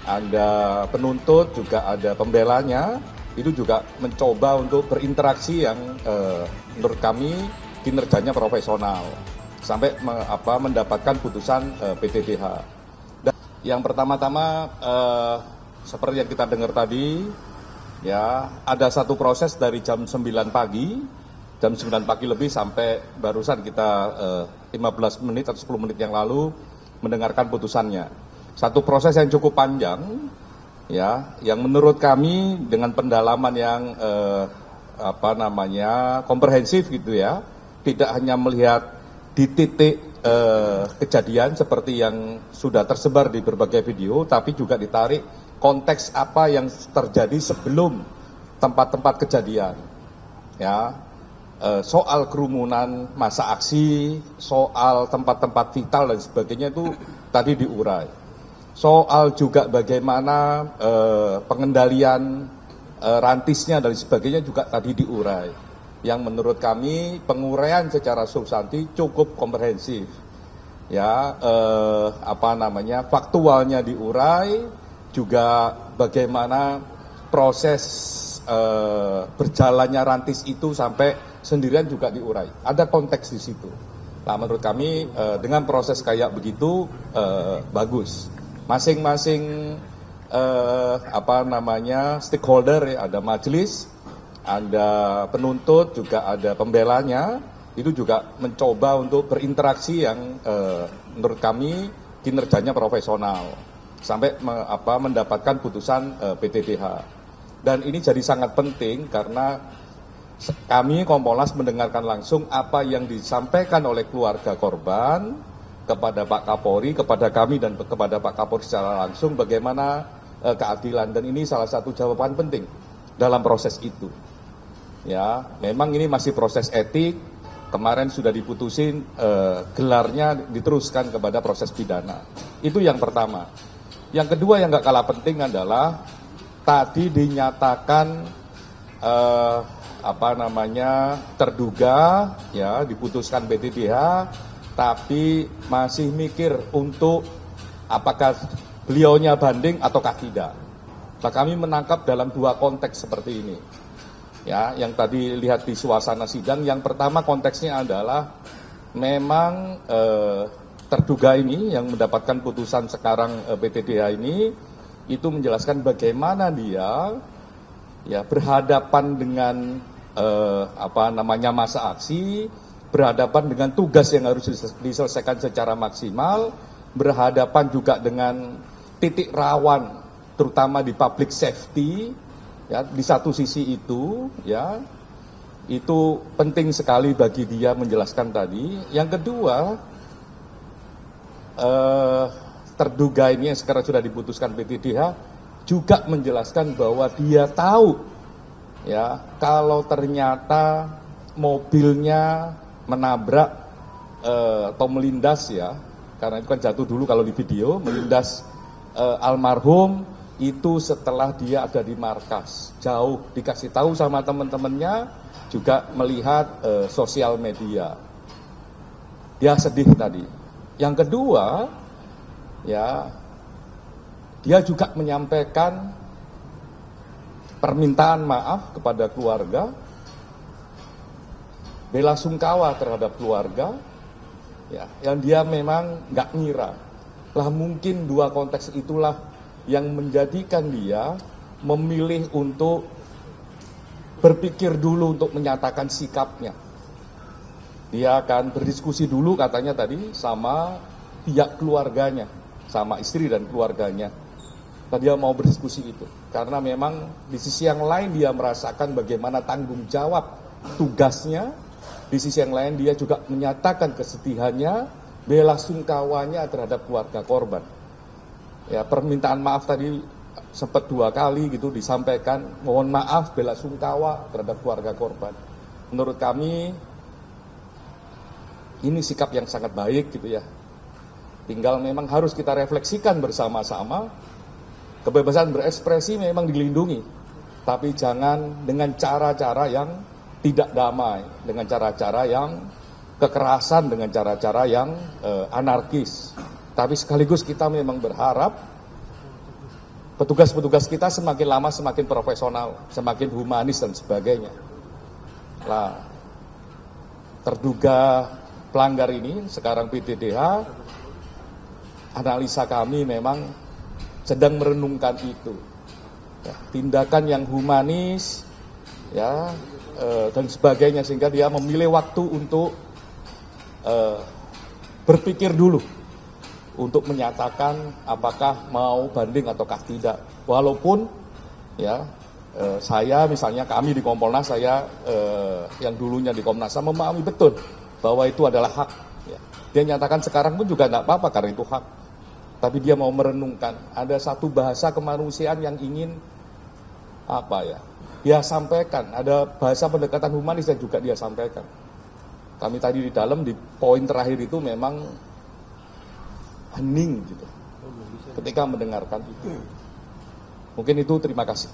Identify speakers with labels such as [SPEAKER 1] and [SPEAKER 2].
[SPEAKER 1] ada penuntut, juga ada pembelanya, itu juga mencoba untuk berinteraksi yang menurut kami kinerjanya profesional sampai mendapatkan putusan PTDH. Dan yang pertama-tama seperti yang kita dengar tadi, ya ada satu proses dari jam 9 pagi, jam 9 pagi lebih sampai barusan kita 15 menit atau 10 menit yang lalu mendengarkan putusannya. Satu proses yang cukup panjang, ya, yang menurut kami dengan pendalaman yang komprehensif gitu ya, tidak hanya melihat di titik kejadian seperti yang sudah tersebar di berbagai video, tapi juga ditarik konteks apa yang terjadi sebelum tempat-tempat kejadian, ya. Soal kerumunan masa aksi, soal tempat-tempat vital dan sebagainya itu tadi diurai. Soal juga bagaimana pengendalian rantisnya dan sebagainya juga tadi diurai. Yang menurut kami penguraian secara substansi cukup komprehensif. Ya, faktualnya diurai, juga bagaimana proses berjalannya rantis itu sampai sendirian juga diurai. Ada konteks di situ. Nah, menurut kami dengan proses kayak begitu bagus. Masing-masing stakeholder, ya, ada majelis, ada penuntut, juga ada pembelanya, itu juga mencoba untuk berinteraksi yang menurut kami kinerjanya profesional sampai mendapatkan putusan PTDH. Dan ini jadi sangat penting karena kami Kompolnas mendengarkan langsung apa yang disampaikan oleh keluarga korban kepada Pak Kapolri, kepada kami dan kepada Pak Kapolri secara langsung bagaimana keadilan, dan ini salah satu jawaban penting dalam proses itu. Ya, memang ini masih proses etik. Kemarin sudah diputusin gelarnya diteruskan kepada proses pidana. Itu yang pertama. Yang kedua yang nggak kalah penting adalah tadi dinyatakan terduga, ya, diputuskan PTDH, tapi masih mikir untuk apakah beliaunya banding ataukah tidak. Nah, kami menangkap dalam dua konteks seperti ini. Ya, yang tadi lihat di suasana sidang, yang pertama konteksnya adalah memang terduga ini yang mendapatkan putusan sekarang PTDH ini itu menjelaskan bagaimana dia, ya, berhadapan dengan masa aksi, berhadapan dengan tugas yang harus diselesaikan secara maksimal, berhadapan juga dengan titik rawan terutama di public safety, ya, di satu sisi itu, ya, itu penting sekali bagi dia menjelaskan tadi. Yang kedua, terduga ini yang sekarang sudah diputuskan PTDH juga menjelaskan bahwa dia tahu, ya, kalau ternyata mobilnya menabrak atau melindas, ya, karena itu kan jatuh dulu kalau di video, melindas almarhum itu setelah dia ada di markas, jauh dikasih tahu sama teman-temannya, juga melihat sosial media. Dia sedih tadi. Yang kedua, ya, dia juga menyampaikan permintaan maaf kepada keluarga, bela sungkawa terhadap keluarga, ya, yang dia memang nggak ngira. Lah mungkin dua konteks itulah yang menjadikan dia memilih untuk berpikir dulu untuk menyatakan sikapnya. Dia akan berdiskusi dulu katanya tadi sama pihak keluarganya, sama istri dan keluarganya. Tadi dia mau berdiskusi itu, karena memang di sisi yang lain dia merasakan bagaimana tanggung jawab tugasnya. Di sisi yang lain dia juga menyatakan kesedihannya, bela sungkawanya terhadap keluarga korban. Ya, permintaan maaf tadi sempat 2 kali gitu disampaikan, mohon maaf, bela sungkawa terhadap keluarga korban. Menurut kami ini sikap yang sangat baik gitu ya. Tinggal memang harus kita refleksikan bersama-sama. Kebebasan berekspresi memang dilindungi, tapi jangan dengan cara-cara yang tidak damai, dengan cara-cara yang kekerasan, dengan cara-cara yang anarkis. Tapi sekaligus kita memang berharap petugas-petugas kita semakin lama semakin profesional, semakin humanis dan sebagainya. Nah, terduga pelanggar ini sekarang PTDH, analisa kami memang sedang merenungkan itu. Ya, tindakan yang humanis, ya, dan sebagainya, sehingga dia memilih waktu untuk berpikir dulu untuk menyatakan apakah mau banding ataukah tidak. Walaupun ya saya misalnya, kami di Kompolnas, saya yang dulunya di Komnas HAM memahami betul bahwa itu adalah hak. Ya. Dia nyatakan sekarang pun juga tidak apa-apa karena itu hak. Tapi dia mau merenungkan. Ada satu bahasa kemanusiaan yang ingin apa ya? Dia sampaikan. Ada bahasa pendekatan humanis yang juga dia sampaikan. Kami tadi di dalam di poin terakhir itu memang hening gitu ketika mendengarkan itu. Mungkin itu, terima kasih.